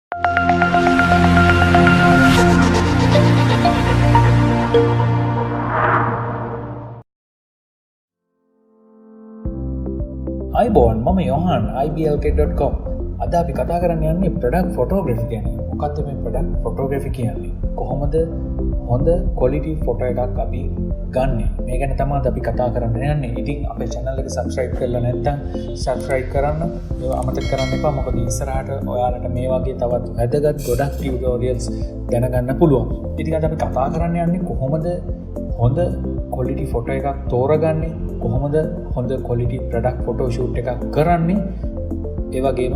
අයිබෝන් මම යොහන් Ibeelk.com. අද අපි කතා කරන්න යන්නේ ප්‍රොඩක්ට් ෆොටෝග්‍රැෆි ගැන. මොකක්ද මේ ප්‍රොඩක්ට් ෆොටෝග්‍රැෆි කියන්නේ? කොහොමද හොඳ ක්වොලිටි ෆොටෝ එකක් අපි ගන්නෙ? මේ ගැන තමයි අපි කතා කරන්න යන්නේ. ඉතින් අපේ channel එක subscribe කරලා නැත්නම් subscribe කරන්න. ඒක අමතක කරන්න එපා. මොකද ඉස්සරහට ඔයාලට මේ වගේ තවත් වැදගත් ගොඩක් tutorials දැනගන්න පුළුවන්. ඉතින් අද අපි කතා කරන්න යන්නේ කොහොමද හොඳ ක්වොලිටි ෆොටෝ එකක් තෝරගන්නේ, කොහොමද හොඳ ක්වොලිටි ප්‍රොඩක්ට් ෆොටෝ ෂූට් එකක් කරන්නේ, ඒ වගේම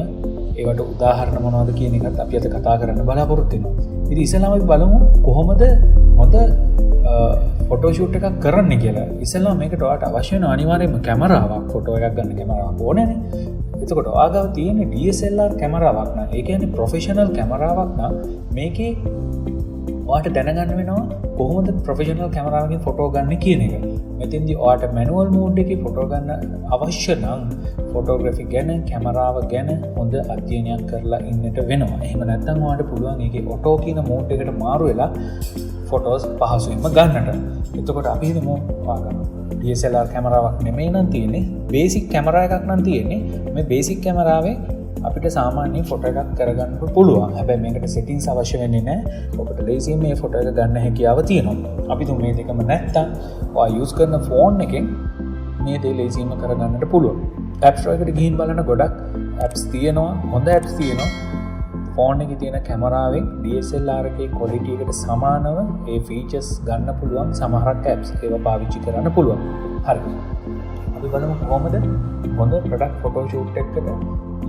ඒවට උදාහරණ මොනවද කියන එකත් අපි අද කතා කරන්න බලාපොරොත්තු වෙනවා. ඉතින් ඉස්සෙල්ලාම අපි බලමු කොහොමද හොඳ ෆොටෝ ෂූට් එකක් කරන්නේ කියලා. ඉස්සෙල්ලාම මේකට ඔයාලට අවශ්‍ය වෙන අනිවාර්යයෙන්ම කැමරාවක්, ෆොටෝ එකක් ගන්න කැමරාවක් ඕනේනේ. එතකොට ඔයාගාව තියෙන DSLR කැමරාවක් නම්, ඒ කියන්නේ ප්‍රොෆෙෂනල් කැමරාවක් නම් මේකේ ඔයාට දැනගන්න වෙනවා කොහොමද ප්‍රොෆෙෂනල් කැමරාවකින් ෆොටෝ ගන්න කියන එක. මෙතෙන්දී ඔයාට මැනුවල් මෝඩ් එකේ ෆොටෝ ගන්න අවශ්‍ය නම් ෆොටෝග්‍රැෆි ගැන, කැමරාව ගැන හොඳ අධ්‍යයනයක් කරලා ඉන්නට වෙනවා. එහෙම නැත්නම් ඔයාට පුළුවන් ඒකේ ඔටෝ කියන මෝඩ් එකට මාරු වෙලා ෆොටෝස් පහසුවෙන්ම ගන්නට. එතකොට අපි හිතමු ඔයාගන්න DSLR කැමරාවක් නෙමෙයි නම් තියෙන්නේ, බේසික් කැමරා එකක් නම් තියෙන්නේ. මේ බේසික් කැමරාවේ අපිට සාමාන්‍ය ෆොටෝ එකක් කරගන්න පුළුවන්. හැබැයි මේකට සෙටින්ග්ස් අවශ්‍ය වෙන්නේ නැහැ. ඔබට ලේසියෙන් මේ ෆොටෝ එක ගන්න හැකියාව තියෙනවා. අපි තුන් මේ දෙකම නැත්තම් ඔයා යූස් කරන ෆෝන් එකෙන් මේ දේ ලේසියෙන්ම කරගන්නට පුළුවන්. ඇප් ස්ටෝර් එකට ගිහින් බලන ගොඩක් ඇප්ස් තියෙනවා, හොඳ ඇප්ස් තියෙනවා. ෆෝන් එකේ තියෙන කැමරාවෙන් DSLR එකේ ක්වොලිටි එකට සමානව ඒ ෆීචර්ස් ගන්න පුළුවන් සමහරක් ඇප්ස්. ඒවා පාවිච්චි කරන්න පුළුවන්. හරි. අපි බලමු කොහොමද හොඳ ප්‍රොඩක්ට් ෆොටෝ ෂූට් එකකට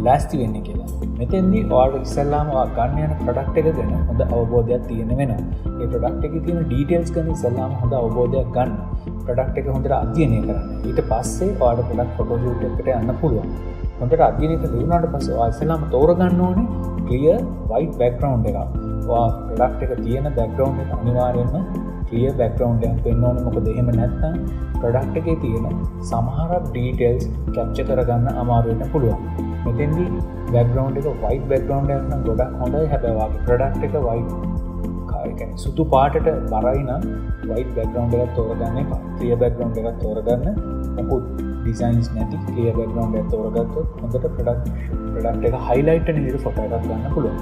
ලෑස්ති වෙන්නේ කියලා. මෙතෙන්දී ඔයාලට ඉස්සෙල්ලාම ඔයා ගන්න යන ප්‍රොඩක්ට් එක ගැන හොඳ අවබෝධයක් තියෙන්න වෙනවා. ඒ ප්‍රොඩක්ට් එකේ තියෙන ඩීටේල්ස් ගැන ඉස්සෙල්ලාම හොඳ අවබෝධයක් ගන්න. ප්‍රොඩක්ට් එක හොඳට අධ්‍යයනය කරන්න. ඊට පස්සේ ඔයාලට ප්‍රොඩක්ට් ෆොටෝ ෂූට් එකකට යන්න පුළුවන්. හොඳට අධ්‍යයනය කරුණාට පස්සේ ඔයා ඉස්සෙල්ලාම තෝරගන්න ඕනේ ක්ලියර් වයිට් බෑග්ග්‍රවුන්ඩ් එකක්. ඔයා ප්‍රොඩක්ට් එක තියෙන බෑග්ග්‍රවුන්ඩ් එක අනිවාර්යයෙන්ම ක්ලියර් බෑග්ග්‍රවුන්ඩ් එකක් වෙන්න ඕනේ. මොකද එහෙම නැත්නම් ප්‍රොඩක්ට් එකේ තියෙන සමහර ඩීටේල්ස් කැප්චර් කරගන්න අමාරු වෙන්න පුළුවන්. මෙතෙන්දී බෑග්ග්‍රවුන්ඩ් එක වයිට් බෑග්ග්‍රවුන්ඩ් එකක් නම් ගොඩක් හොඳයි. හැබැයි වාගේ ප්‍රොඩක්ට් එක වයිට් කියන්නේ සුදු පාටට බරයි නම් වයිට් බෑග්ග්‍රවුන්ඩ් එකක් තෝරගන්න එපා. ක්ලියර් බෑග්ග්‍රවුන්ඩ් එකක් තෝරගන්න. මොකද ඩිසයින්ස් නැති ක්ලියර් බෑග්ග්‍රවුන්ඩ් එකක් තෝරගත්තොත් හොඳට ප්‍රොඩක්ට් එක හයිලයිට් වෙන විදිහට ෆොටෝ එකක් ගන්න පුළුවන්.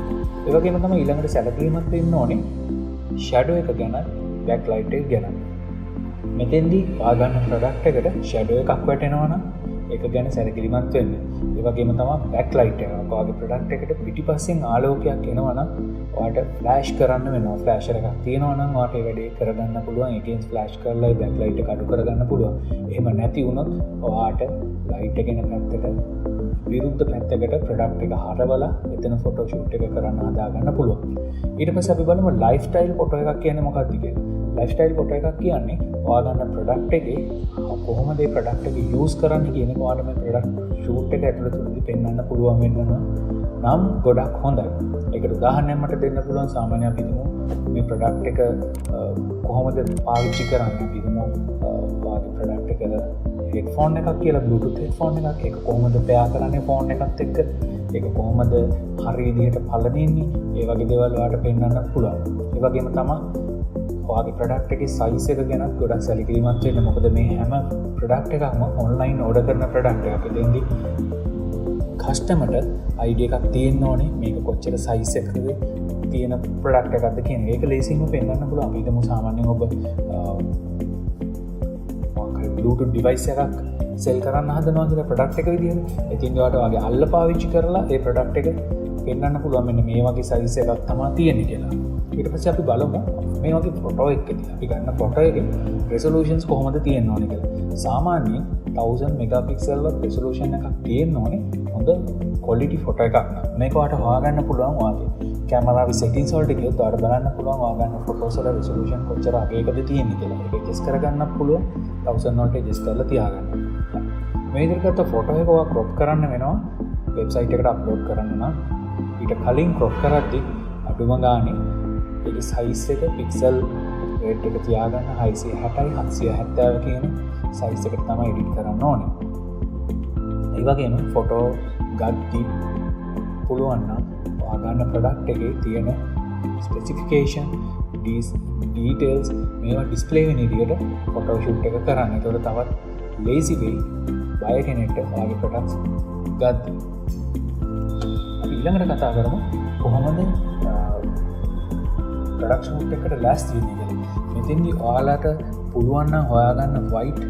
ඒ වගේම තමයි ඊළඟට සැලකීමක් වෙන්න ඕනේ ෂැඩෝ එක ගැන, බෑක් ලයිට් එක ගැන. මෙතෙන්දී ඔයා ගන්න ප්‍රොඩක්ට් එකට ෂැඩෝ එකක් වැටෙනවා නම් ඒක ගැන සැලකිලිමත් වෙන්න. ඒ වගේම තමයි බෑක් ලයිට් එක. ඔයාගේ ප්‍රොඩක්ට් එකට පිටිපස්සෙන් ආලෝකයක් එනවා නම් ඔයාට ෆ්ලෑෂ් කරන්න වෙනවා. ෆ්ලෑෂර් එකක් තියෙනවා නම් ඔයාට ඒ වැඩේ කරගන්න පුළුවන්. ඒකෙන් ෆ්ලෑෂ් කරලා ඒ බෑක් ලයිට් එක අඩු කරගන්න පුළුවන්. එහෙම නැති වුණොත් ඔයාට ලයිට් එක එන පැත්තට විරුද්ධ පැත්තකට ප්‍රොඩක්ට් එක හරවලා එතන ෆොටෝ ෂූට් එක කරන්න හදාගන්න පුළුවන්. ඊට පස්සේ අපි බලමු ලයිෆ් ස්ටයිල් ෆොටෝ එකක් කියන්නේ මොකක්ද කියලා. ලයිෆ් ස්ටයිල් ෆොටෝ එකක් කියන්නේ ඔයා ගන්න ප්‍රොඩක්ට් එකේ කොහොමද ඒ ප්‍රොඩක්ට් එක යූස් කරන්න කියන එක ඔයාලට මේ ප්‍රොඩක්ට් ෂූට් එක ඇතුළතදී පෙන්වන්න පුළුවන් වෙනවා නම් ගොඩක් හොඳයි. ඒකට උදාහරණයක් මට දෙන්න පුළුවන්. සාමාන්‍යයෙන් අපි හිතමු මේ ප්‍රොඩක්ට් එක කොහොමද පාවිච්චි කරන්නේ. අපි හිතමු ඔයාගේ ප්‍රොඩක්ට් එක හෙඩ්ෆෝන් එකක් කියලා, බ්ලූටූත් හෙඩ්ෆෝන් එකක්. ඒක කොහොමද පෙයා කරන්නේ ෆෝන් එකත් එක්ක, ඒක කොහොමද හරි විදිහට පළදින්නේ, ඒ වගේ දේවල් ඔයාලට පෙන්වන්න පුළුවන්. ඒ වගේම තමයි ඔයාගේ ප්‍රොඩක්ට් එකේ සයිස් එක ගැන ගොඩක් සැලකිලිමත් වෙන්න. මොකද මේ හැම ප්‍රොඩක්ට් එකක්ම ඔන්ලයින් ඕඩර් කරන ප්‍රොඩක්ට් එකක්. එතෙන්දී කස්ටමර්ට අයිඩියා එකක් තියෙන්න ඕනේ මේක කොච්චර සයිස් එකකද තියෙන ප්‍රොඩක්ට් එකක්ද කියන එක. ඒක ලේසියෙන්ම පෙන්වන්න පුළුවන්. අපි හිතමු සාමාන්‍යයෙන් ඔබ Bluetooth device එකක් සෙල් කරන්න හදනවා කියලා ප්‍රොඩක්ට් එක විදිහට. ඉතින් ඔයාලට ඔයාගේ අල්ල පාවිච්චි කරලා ඒ ප්‍රොඩක්ට් එක පෙන්වන්න පුළුවන්. මෙන්න මේ වගේ සයිස් එකක් තමයි තියෙන්නේ කියලා. ඊට පස්සේ අපි බලමු මේ වගේ ෆොටෝ එකකදී අපි ගන්න ෆොටෝ එකේ රෙසොලූෂන්ස් කොහොමද තියෙන්න ඕනේ කියලා. සාමාන්‍යයෙන් 1000 මෙගාපික්සල් වල රෙසොලූෂන් එකක් තියෙන්න ඕනේ හොඳ ක්වොලිටි ෆොටෝ එකක් නම්. මේක ඔයාලට හොයාගන්න පුළුවන් ඔයාගේ කැමරාවේ සෙටින්ග්ස් වලට ගියොත් ඔයාලට බලන්න පුළුවන් ඔයා ගන්න ෆොටෝස් වල රෙසොලූෂන් කොච්චර අගයකද තියෙන්නේ කියලා. ඒක ඇඩ්ජස්ට් කරගන්නත් පුළුවන්. 1000 වලට ඇඩ්ජස්ට් කරලා තියාගන්න. මේ විදිහට ෆොටෝ එක ඔයා ක්‍රොප් කරන්න වෙනවා වෙබ්සයිට් එකට අප්ලෝඩ් කරන්න නම්. ඊට කලින් ක්‍රොප් කරද්දී අඩුම ගානේ ඒකේ සයිස් එක පික්සල් රේට් එක තියාගන්න 660යි 770 කියන සයිස් එකට තමයි එඩිට් කරන්න ඕනේ. ඒ වගේම ෆොටෝ ගද්දී පුළුවන්න වාගන්න ප්‍රඩක්් එකේ තියෙන ස්පෙසිෆිකේෂන් ඩීටේල්ස් මේවා ඩිස්පලේ නිදියට ෆොටෝෂුට් එක කරන්න තොර තවත් ලේසිවෙයි බය කෙනෙක්ට වාගේ ප්‍රඩක්ස් ගත්ත ඊළඟට කතා කරම කොහොමද ප්‍රඩක්ෂන් එකට ලැස් තියනගල මෙතින්දි ඔයාලට පුළුවන්න හොයාගන්න වයිට්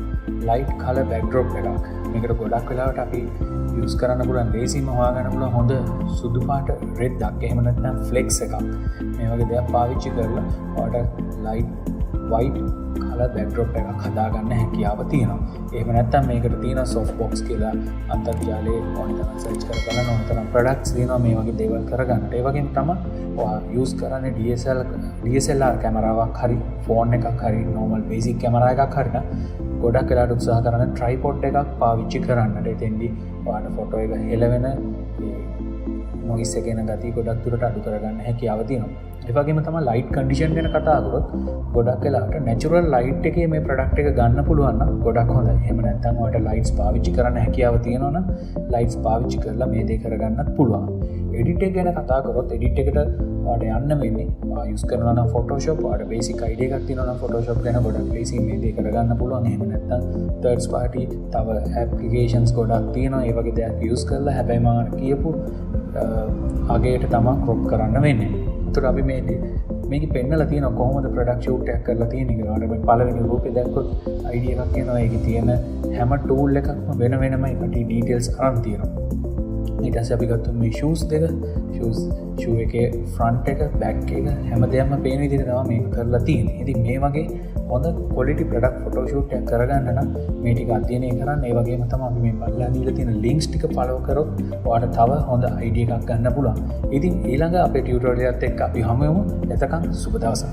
ලයිට් කල බැක්ඩරෝප් එකක් මේකට ගොඩක් වෙලාවට අපි යස් කරන්න පුලන් ලේසිම හවාගන්න පුල හොඳ සුදු පාට රෙද් දක් එහෙමනත්නම් ෆ්ලෙක්ස් එකක් මේ වගේ දෙයක් පාවිච්චි කරලා ඔයාට ලයිට් වයිට් කල බැක්ඩරෝප් එකක් හදාගන්න හැකියාව තියෙනවා එහෙම නැත්නම් මේකට තියෙන සොෆ්ට් බොක්ස් කියලා අන්තර්ජාලයේ ඕනතරම් සර්ච් කරලා ඕනතරම් ප්‍රොඩක්ට්ස් තියෙනවා මේ වගේ දේවල් කරගන්න ඒ වගේම තමයි ඔයා යූස් කරන්නේ DSLR කැමරාවක් හරි ෆෝන් එකක් හරි normal basic කැමරා එකක් හරි ගොඩක් වෙලාට උත්සාහ කරන ට්‍රයිපොඩ් එකක් පාවිච්චි කරන්නට එතෙන්දි ඔයාට ෆොටෝ එක හෙලවෙන නොයිස් එකේන ගතිය ගොඩක් දුරට අඩු කරගන්න හැකියාව තියෙනවා ඒ වගේම තමයි ලයිට් කන්ඩිෂන් ගැන කතා කරොත් ගොඩක් වෙලාවට නැචරල් ලයිට් එකේ මේ ප්‍රොඩක්ට් එක ගන්න පුළුවන් නම් ගොඩක් හොඳයි එහෙම නැත්නම් ඔයාට ලයිට්ස් පාවිච්චි කරන්න හැකියාව තියෙනවා නම් ලයිට්ස් පාවිච්චි කරලා මේ දේ කරගන්නත් පුළුවන් එඩිට් එක ගැන කතා කරොත් එඩිට් එකට ඔයාට යන්න වෙන්නේ ඔයා යූස් කරනවා නම් Photoshop ඔයාට බේසික් අයිඩියා එකක් තියෙනවා නම් Photoshop ගැන ගොඩක් ලේසි මේ දේ කරගන්න පුළුවන් එහෙම නැත්නම් third party තව applications ගොඩක් තියෙනවා ඒ වගේ දේවල් යූස් කරලා හැබැයි මම කියපු අගේට තමයි crop කරන්න වෙන්නේ ඒතර අපි මේක පෙන්නලා තියෙනවා කොහොමද ප්‍රොඩක්ට් ෂූට් එකක් කරලා තියෙන්නේ කියලා. ඔයාලට මේ පළවෙනි රූපේ දැක්කොත් අයිඩියා එකක් එනවා. ඒකේ තියෙන හැම ටූල් එකක්ම වෙන වෙනම ඒකට ඩීටේල්ස් අරන් තියෙනවා. ඊට පස්සේ අපි ගත්තා මේ ෂූස් දෙක. ෂූ එකේ ෆ්‍රන්ට් එක, බෑක් එක හැමදේම පේන විදිහට තමයි මේක කරලා තියෙන්නේ. ඉතින් මේ වගේ හොඳ ක්වොලිටි ප්‍රොඩක්ට් ෆොටෝ ෂූට් එකක් කරගන්න නම් මේ ටික අධ්‍යයනය කරන්න. ඒ වගේම තමයි අපි මේ පල්ලා දීලා තියෙන ලින්ක්ස් ටික ෆලෝ කරොත් ඔයාලට තව හොඳ අයිඩියා එකක් ගන්න පුළුවන්. ඉතින් ඊළඟ අපේ ටියුටෝරියල් එකත් එක්ක අපි හමු වෙමු. එතකන් සුබ දවසක්.